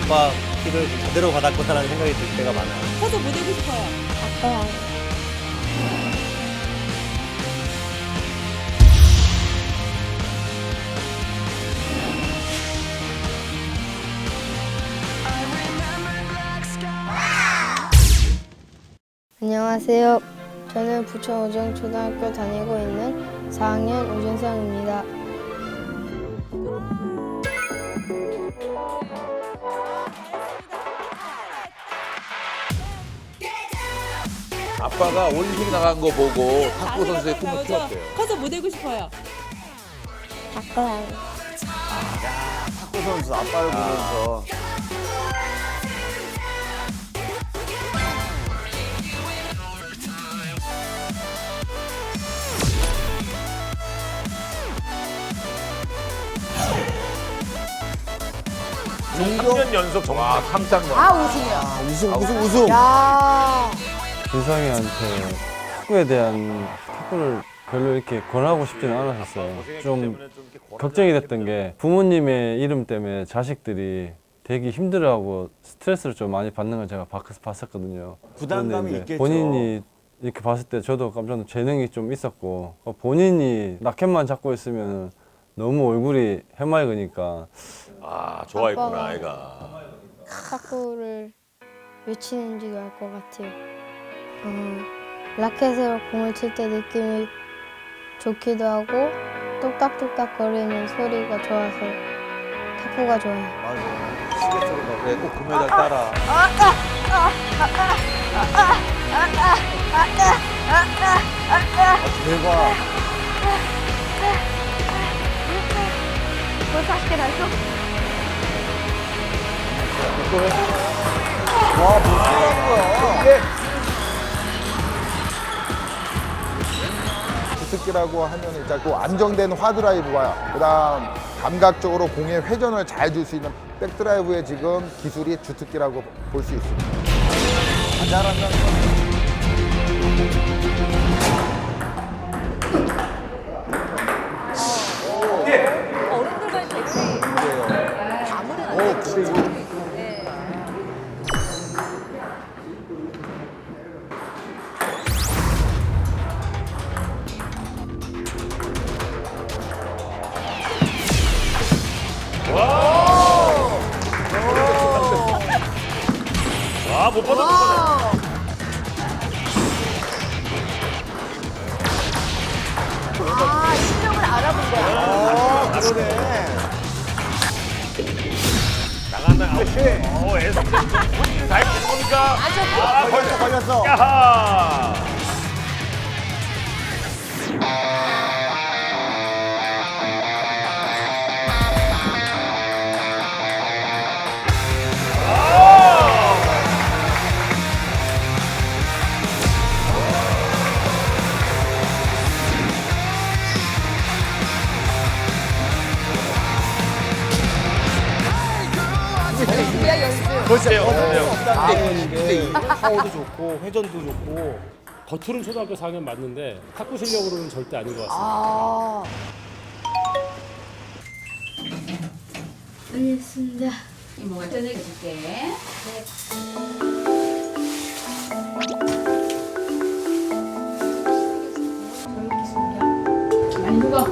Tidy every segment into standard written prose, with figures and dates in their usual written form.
아빠 키를 제대로 받았구나라는 생각이 들 때가 많아요. 커서 뭐 되고 싶어요? 아빠랑 안녕하세요. 저는 부천 오정초등학교 다니고 있는 4학년 오준성입니다. 아빠가 올림픽 나간 거 보고 탁구 선수의 꿈을 키웠대요. 커서 뭐 되고 싶어요? 아빠랑 탁구 선수 아빠를 보면서 종종 3년 연속 정말 깜짝 놀랐 우승. 준성이한테 탁구에 대한 탁구를 별로 이렇게 권하고 싶지는 않았었어요. 좀 걱정이 됐던 게 부모님의 이름 때문에 자식들이 되게 힘들어하고 스트레스를 좀 많이 받는 걸 제가 봤었거든요. 부담감이 그런데 이제 있겠죠. 본인이 이렇게 봤을 때 저도 깜짝 놀라 재능이 좀 있었고 본인이 라켓만 잡고 있으면 너무 얼굴이 해맑으니까 아, 좋아했구나, 아빠가- 애가. 탁구를 왜 치는지도 알 것 같아요. 라켓으로 공을 칠 때 느낌이 좋기도 하고 똑딱똑딱 거리는 소리가 좋아서 탁구가 좋아요. 맞아. 시계 소리가 그래 꼭 금메달 따라. 대박. 와, 뭐 하는 거야? 주특기라고 하면 일단 그 안정된 화드라이브와 그다음 감각적으로 공의 회전을 잘 줄 수 있는 백드라이브의 지금 기술이 주특기라고 볼 수 있습니다. 잘한다는 거. 어른들만 되지. 오, 근데 아, 못 받았어. 아, 실력을 알아본 거야. 그러네. 나간다. 애쓰 다 되는 겁니까? 아, 걸렸어, 걸렸어. 야하. 연습이야, 연습. 그렇죠. 없다는 게 파워도 좋고 회전도 좋고 겉으로는 초등학교 4학년 맞는데 탁구 실력으로는 절대 아닌 것 같습니다. 아, 알겠습니다. 이모가 저녁에 줄게. 많이 먹어.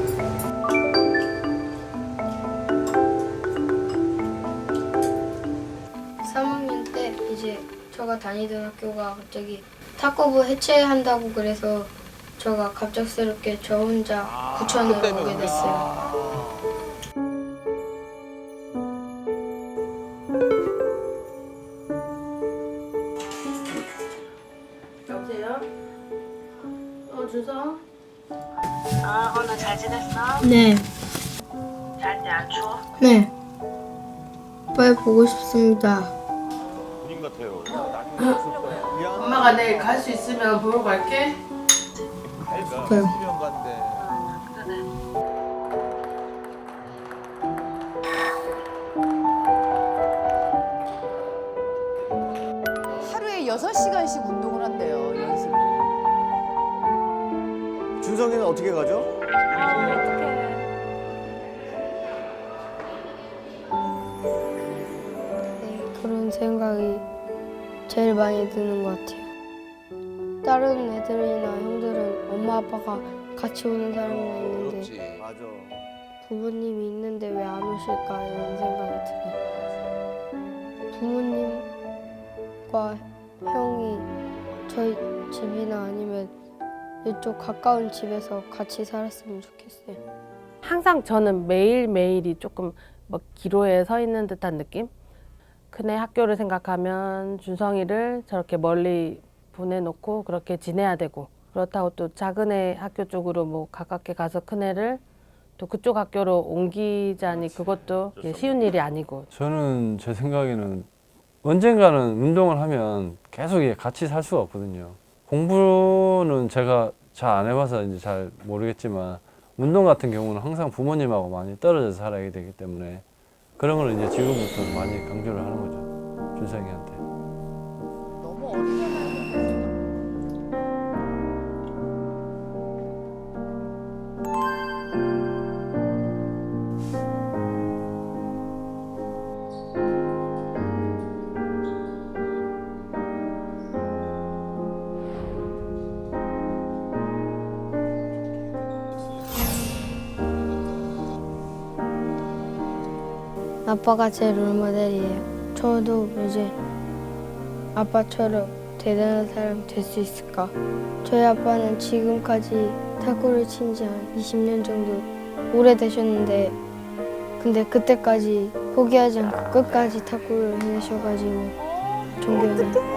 삼학년 때 이제 저가 다니던 학교가 갑자기 탁구부 해체한다고 그래서 저가 갑작스럽게 저 혼자 부천으로 오게 됐어요. 여보세요? 준성? 오늘 잘 지냈어? 네, 잘 때 안 추워? 네. 빨리 보고 싶습니다. 군인 같아요. 엄마가 내일 갈 수 있으면 보러 갈게. 그래요. 수년 간대. 하루에 6시간씩 운동을 한대요, 연습. 준성이는 어떻게 가죠? 네. 그런 생각이 제일 많이 드는 것 같아요. 다른 애들이나 형들은 엄마 아빠가 같이 오는 사람이 있는데 그렇지. 맞아. 부모님이 있는데 왜 안 오실까 이런 생각이 들어요. 부모님과 형이 저희 집이나 아니면 이쪽 가까운 집에서 같이 살았으면 좋겠어요. 항상 저는 매일매일이 조금 뭐 기로에 서 있는 듯한 느낌? 큰애 학교를 생각하면 준성이를 저렇게 멀리 보내놓고 그렇게 지내야 되고, 그렇다고 또 작은애 학교 쪽으로 뭐 가깝게 가서 큰애를 또 그쪽 학교로 옮기자니 그것도 쉬운 일이 아니고. 저는 제 생각에는 언젠가는 운동을 하면 계속 이게 같이 살 수가 없거든요. 공부는 제가 잘 안 해봐서 이제 잘 모르겠지만 운동 같은 경우는 항상 부모님하고 많이 떨어져서 살아야 되기 때문에 그런 걸 이제 지금부터 많이 강조를 하는 거죠, 준성이한테. 너무 어리잖아요. 아빠가 제 롤모델이에요. 저도 이제 아빠처럼 대단한 사람 될 수 있을까? 저희 아빠는 지금까지 탁구를 친 지 한 20년 정도 오래되셨는데 근데 그때까지 포기하지 않고 끝까지 탁구를 해내셔가지고 존경해요.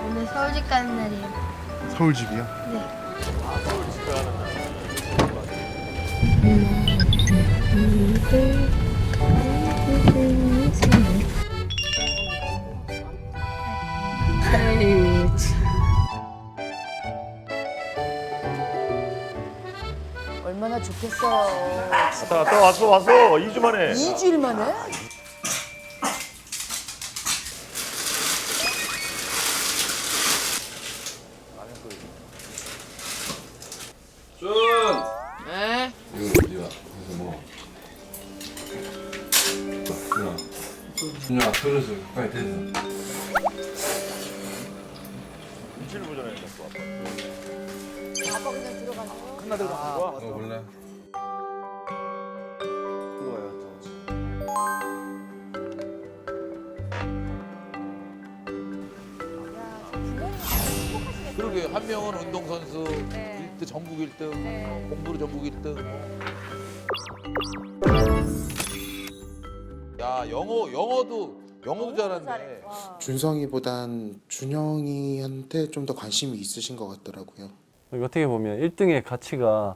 오늘 서울집 가는 날이에요. 서울집이요? 네. 얼마나 좋겠어요. 갔다 왔어 2주 만에. 2주일 만에? 준! 네. 이거 어디가? 이거 뭐? 준아 그릇을 가까이 대서. 눈치를 보잖아요. 아빠 그냥 들어가서. 끝나들고 간 거야? 몰라. 그거예요. 그러게 한 명은 운동선수 1등 전국 1등, 공부로 전국 1등. 야 영어도 잘하네. 준성이보단 준영이한테 좀 더 관심이 있으신 것 같더라고요. 어떻게 보면 1등의 가치가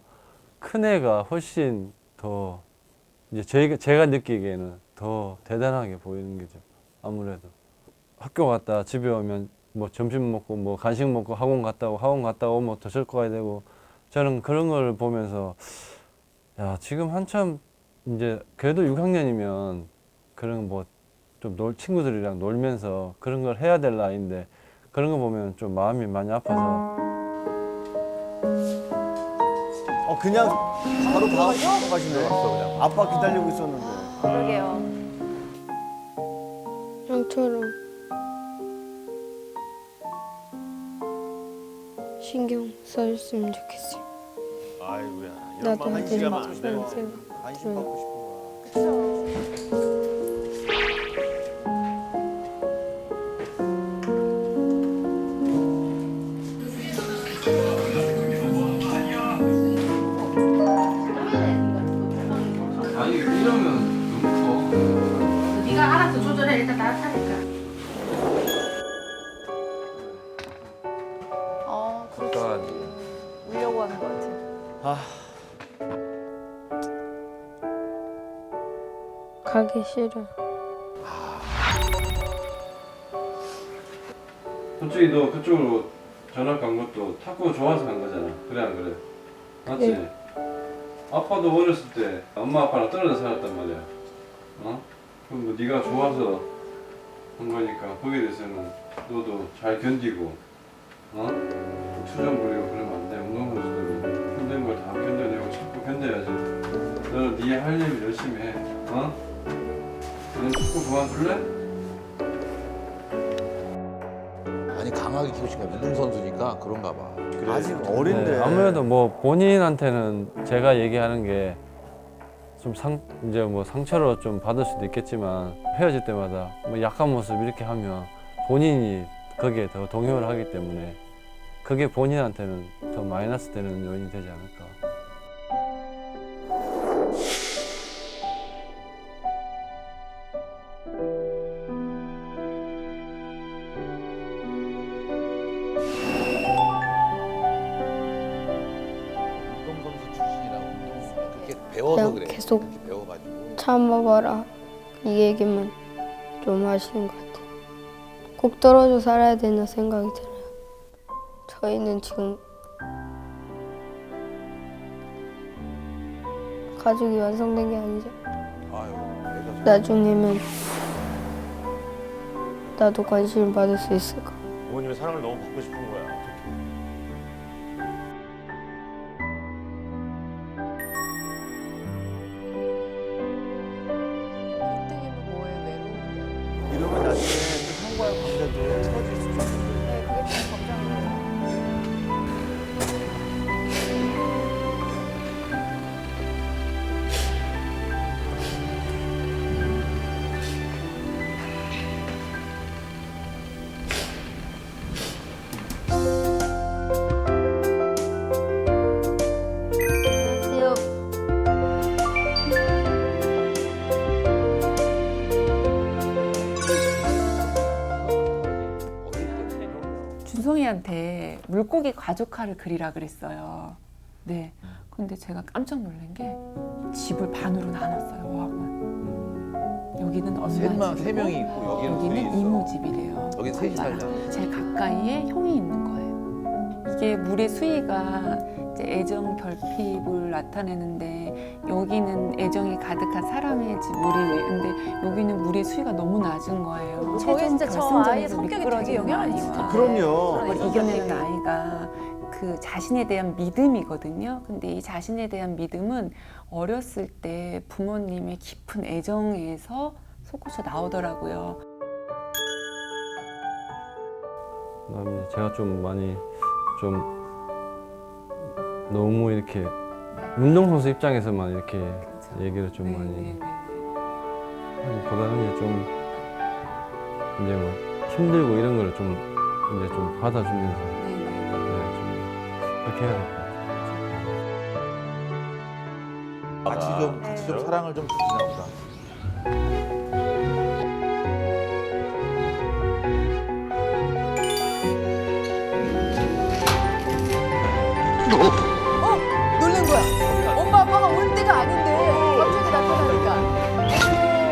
큰 애가 훨씬 더 이제 제가 느끼기에는 더 대단하게 보이는 거죠. 아무래도 학교 갔다 집에 오면 뭐 점심 먹고 뭐 간식 먹고 학원 갔다 오면 뭐 도시락 가야 되고, 저는 그런 걸 보면서 야 지금 한참 이제 그래도 6학년이면 그런 뭐 좀 친구들이랑 놀면서 그런 걸 해야 될 나이인데 그런 거 보면 좀 마음이 많이 아파서. 그냥 바로 가시네. 아빠 기다리고 있었는데. 그러게요. 형처럼 신경 써줬으면 좋겠어요. 아이고야. 나도 마음 아들이 가면 안 돼. 그런 생각 관심 들어요. 받고 싶은 거야. 아니 이러면 너무 커. 네가 알아서 조절해. 일단 따뜻하니까. 그렇지. 울려고 하는 것 같아. 가기 싫어. 솔직히 너 그쪽으로 전학 간 것도 탁구 좋아서 간 거잖아. 그래 안 그래? 맞지? 네. 아빠도 어렸을 때 엄마 아빠랑 떨어져 살았단 말이야. 어? 그럼 뭐 네가 좋아서 한 거니까 거기에 대해서는 너도 잘 견디고, 어? 투정 부리고 그러면 안 돼. 운동선수들은 힘든 걸 다 견뎌내고 자꾸 견뎌야지. 너는 네 할 일 열심히 해. 어? 너는 탁구 그만둘래? 아니 강하게 키우신 거야. 운동선수니까 그런가 봐. 그래. 아직 어린데. 네, 아무래도 뭐 본인한테는 제가 얘기하는 게 좀 이제 뭐 상처로 좀 받을 수도 있겠지만 헤어질 때마다 뭐 약한 모습 이렇게 하면 본인이 거기에 더 동요를 하기 때문에 그게 본인한테는 더 마이너스 되는 요인이 되지 않을까. 운동선수 출신이라 운동 그렇게 배워서 그래. 계속 이렇게 배워가지고. 참아봐라. 이 얘기만 좀 하시는 것 같아요. 꼭 떨어져 살아야 되는 생각이 들어요. 저희는 지금 가족이 완성된 게 아니죠. 아유, 애가 나중에면 나도 관심을 받을 수 있을까? 부모님의 사랑을 너무 받고 싶은 거야. 이러면 나중에 또 형과의 관계도 틀어질 수도 있는데. 그게 좀 걱정이에요. 안녕하세요. 준성이한테 물고기 가족화를 그리라 그랬어요. 네. 근데 제가 깜짝 놀란 게 집을 반으로 나눴어요. 어학은. 여기는 엄마 집이고 세 명이 있고 여기는 둘이 있어. 이모 집이래요. 여긴 셋이 살잖아. 제일 가까이에 형이 있는 거예요. 이게 물의 수위가 이제 애정 결핍을 나타내는데 여기는 애정이 가득한 사람의 집 물이 근데 여기는 물의 수위가 너무 낮은 거예요. 저게 진짜 저 결승전에서 아이의 성격이 되게 미끄러지는 영향을 아이와 미치죠. 그럼요. 그걸 이겨내는 아이가 그 자신에 대한 믿음이거든요. 근데 이 자신에 대한 믿음은 어렸을 때 부모님의 깊은 애정에서 솟구쳐 나오더라고요. 그다음에 제가 좀 많이 좀 너무 이렇게 운동선수 입장에서만 이렇게 얘기를 좀 많이 보다는 이제 좀 이제 뭐 힘들고 이런 걸 좀 이제 좀 받아주면서 좀 그렇게 해야 될 것 같아요. 같이 좀 사랑을 좀 주시나 보다. 놀란 거야. 엄마 아빠가 올 때가 아닌데 갑자기 나타나니까.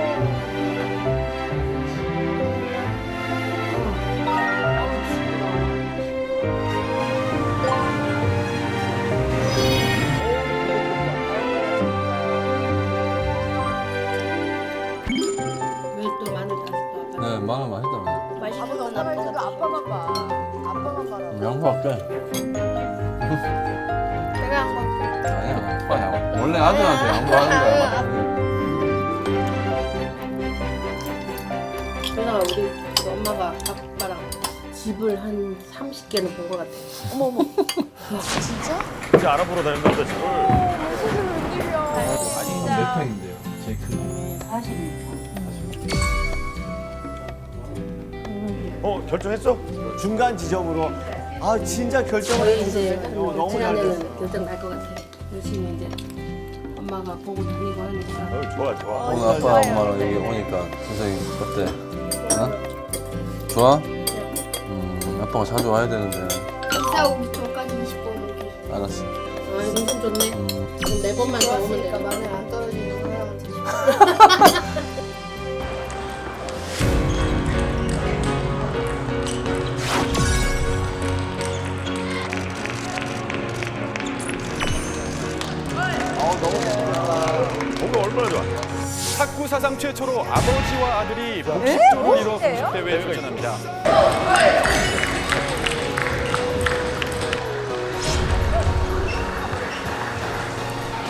왜 또 마늘 다시 또 네, 마늘 맛있다. 맛있는 아빠가 엄마가 있어도 아빠만 봐. 아빠만 봐라. 양보할게. 내가 한번 아니야, 아빠야. 원래 아들한테 양보하는 거야. 누나가 우리 그 엄마가 아빠랑 집을 한 30개는 본 것 같아. 어머 어머. 진짜? 진짜 알아보러 다닌다는데 저걸. 아니, 몇 평인데요? 제일 큰 게. 40. 결정했어? 중간 지점으로. 아 진짜 결정을 이제 해주셨네. 너무 잘 지난해는 됐어. 결정 날 것 같아. 열심히 이제 엄마가 보고 다니고 하니까. 좋아 좋아. 오늘 아빠 엄마랑 여기 오니까 선생님 어때? 어? 좋아? 아빠가 자주 와야 되는데. 식사 오기 전까지 20분. 알았어. 아, 인생 좋네. 그럼 4번만 더 오면 좋았으니까 돼. 마늘 안 떨어지는 거 하나만 드시고. 사상 최초로 아버지와 아들이 복식조로 이뤄 공식대회에 출전합니다.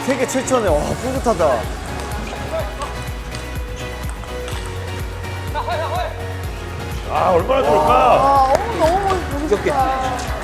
세계 최초네. 와, 뿌듯하다. 아, 얼마나 좋을까? 너무 보기 좋다.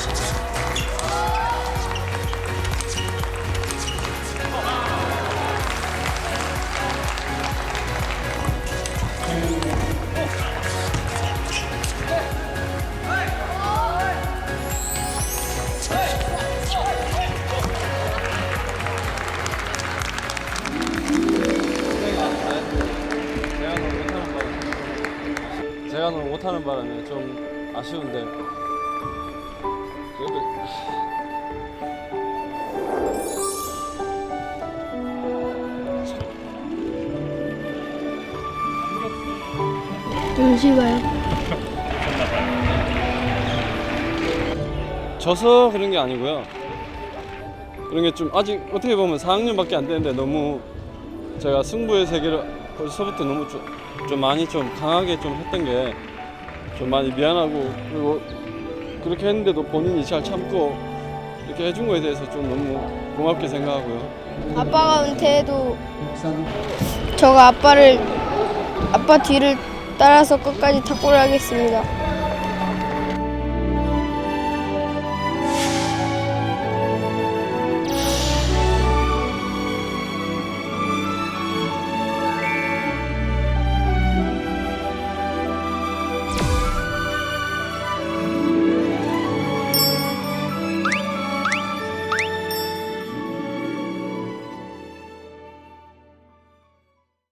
제가 너무 못하는 바람에 좀 아쉬운데 그래도 눈치 봐요. 져서 그런 게 아니고요. 그런 게 좀 아직 어떻게 보면 4학년밖에 안 되는데 너무 제가 승부의 세계를 벌써부터 너무 좀 많이 좀 강하게 좀 했던 게 좀 많이 미안하고, 그리고 그렇게 했는데도 본인이 잘 참고 이렇게 해준 거에 대해서 좀 너무 고맙게 생각하고요. 아빠가 은퇴해도 저가 아빠 뒤를 따라서 끝까지 탁구를 하겠습니다.